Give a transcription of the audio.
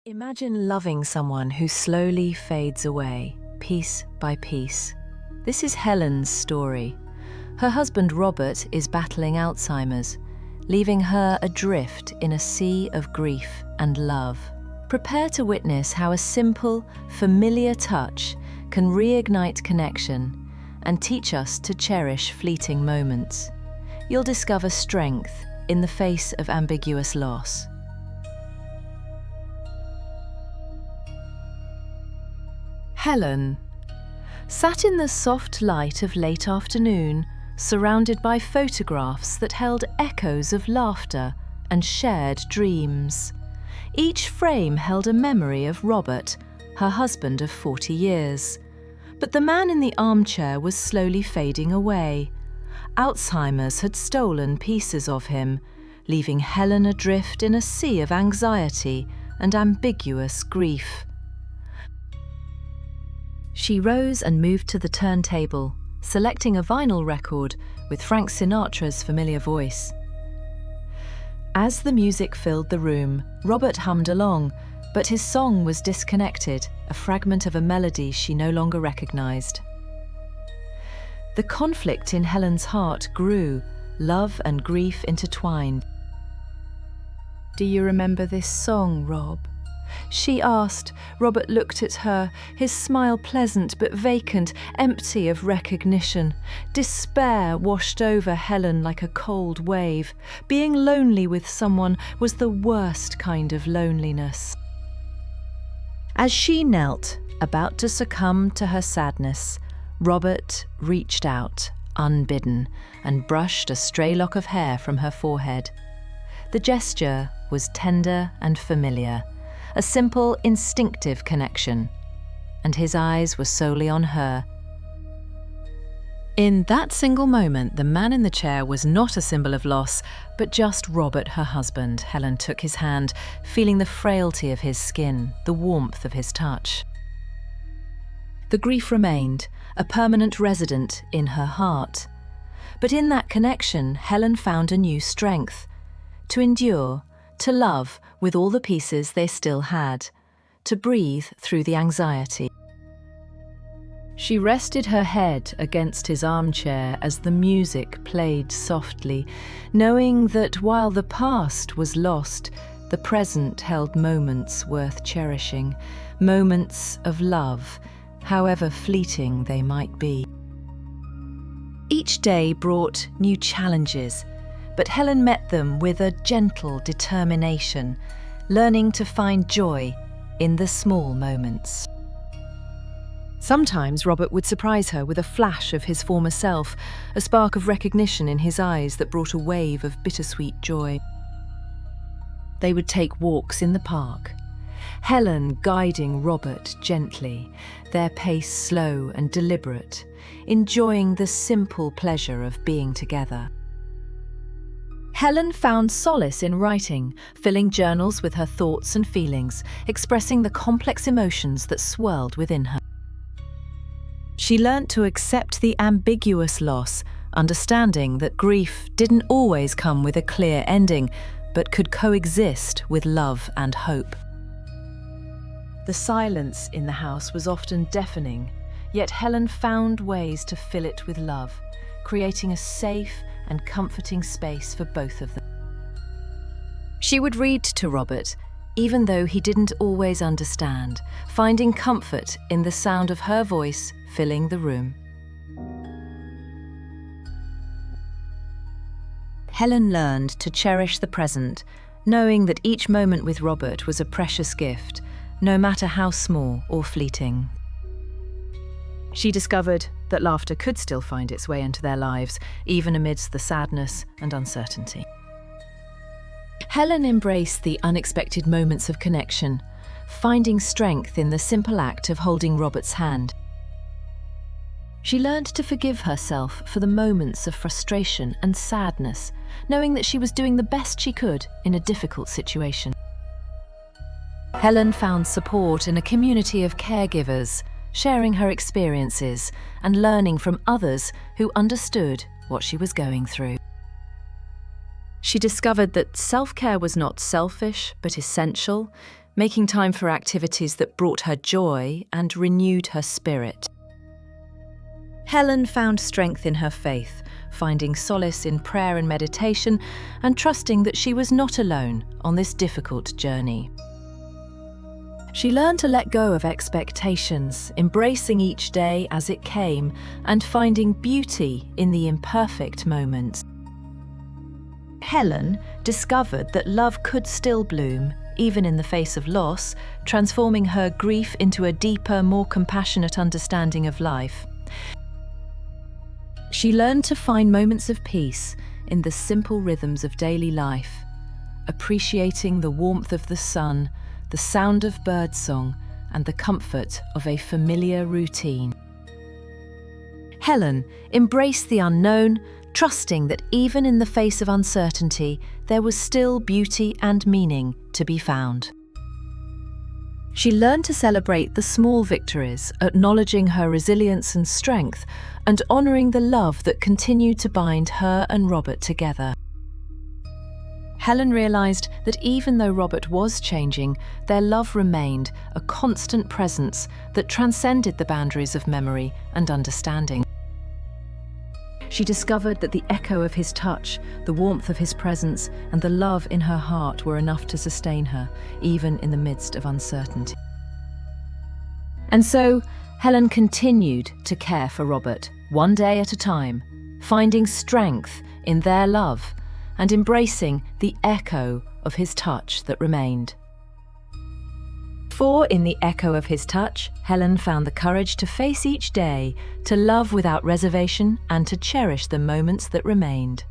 Imagine loving someone who slowly fades away, piece by piece. This is Helen's story. Her husband Robert is battling Alzheimer's, leaving her adrift in a sea of grief and love. Prepare to witness how a simple, familiar touch can reignite connection and teach us to cherish fleeting moments. You'll discover strength in the face of ambiguous loss. Helen sat in the soft light of late afternoon, surrounded by photographs that held echoes of laughter and shared dreams. Each frame held a memory of Robert, her husband of 40 years. But the man in the armchair was slowly fading away. Alzheimer's had stolen pieces of him, leaving Helen adrift in a sea of anxiety and ambiguous grief. She rose and moved to the turntable, selecting a vinyl record with Frank Sinatra's familiar voice. As the music filled the room, Robert hummed along, but his song was disconnected, a fragment of a melody she no longer recognized. The conflict in Helen's heart grew, love and grief intertwined. "Do you remember this song, Rob?" she asked. Robert looked at her, his smile pleasant but vacant, empty of recognition. Despair washed over Helen like a cold wave. Being lonely with someone was the worst kind of loneliness. As she knelt, about to succumb to her sadness, Robert reached out, unbidden, and brushed a stray lock of hair from her forehead. The gesture was tender and familiar, a simple, instinctive connection, and his eyes were solely on her. In that single moment, the man in the chair was not a symbol of loss, but just Robert, her husband. Helen took his hand, feeling the frailty of his skin, the warmth of his touch. The grief remained, a permanent resident in her heart. But in that connection, Helen found a new strength: to endure, to love with all the pieces they still had, to breathe through the anxiety. She rested her head against his armchair as the music played softly, knowing that while the past was lost, the present held moments worth cherishing, moments of love, however fleeting they might be. Each day brought new challenges, but Helen met them with a gentle determination, learning to find joy in the small moments. Sometimes Robert would surprise her with a flash of his former self, a spark of recognition in his eyes that brought a wave of bittersweet joy. They would take walks in the park, Helen guiding Robert gently, their pace slow and deliberate, enjoying the simple pleasure of being together. Helen found solace in writing, filling journals with her thoughts and feelings, expressing the complex emotions that swirled within her. She learnt to accept the ambiguous loss, understanding that grief didn't always come with a clear ending, but could coexist with love and hope. The silence in the house was often deafening, yet Helen found ways to fill it with love, creating a safe and comforting space for both of them. She would read to Robert, even though he didn't always understand, finding comfort in the sound of her voice filling the room. Helen learned to cherish the present, knowing that each moment with Robert was a precious gift, no matter how small or fleeting. She discovered that laughter could still find its way into their lives, even amidst the sadness and uncertainty. Helen embraced the unexpected moments of connection, finding strength in the simple act of holding Robert's hand. She learned to forgive herself for the moments of frustration and sadness, knowing that she was doing the best she could in a difficult situation. Helen found support in a community of caregivers, sharing her experiences and learning from others who understood what she was going through. She discovered that self-care was not selfish, but essential, making time for activities that brought her joy and renewed her spirit. Helen found strength in her faith, finding solace in prayer and meditation, and trusting that she was not alone on this difficult journey. She learned to let go of expectations, embracing each day as it came, and finding beauty in the imperfect moments. Helen discovered that love could still bloom, even in the face of loss, transforming her grief into a deeper, more compassionate understanding of life. She learned to find moments of peace in the simple rhythms of daily life, appreciating the warmth of the sun, the sound of birdsong, and the comfort of a familiar routine. Helen embraced the unknown, trusting that even in the face of uncertainty, there was still beauty and meaning to be found. She learned to celebrate the small victories, acknowledging her resilience and strength, and honouring the love that continued to bind her and Robert together. Helen realised that even though Robert was changing, their love remained a constant presence that transcended the boundaries of memory and understanding. She discovered that the echo of his touch, the warmth of his presence, and the love in her heart were enough to sustain her, even in the midst of uncertainty. And so, Helen continued to care for Robert, one day at a time, finding strength in their love and embracing the echo of his touch that remained. For in the echo of his touch, Helen found the courage to face each day, to love without reservation, and to cherish the moments that remained.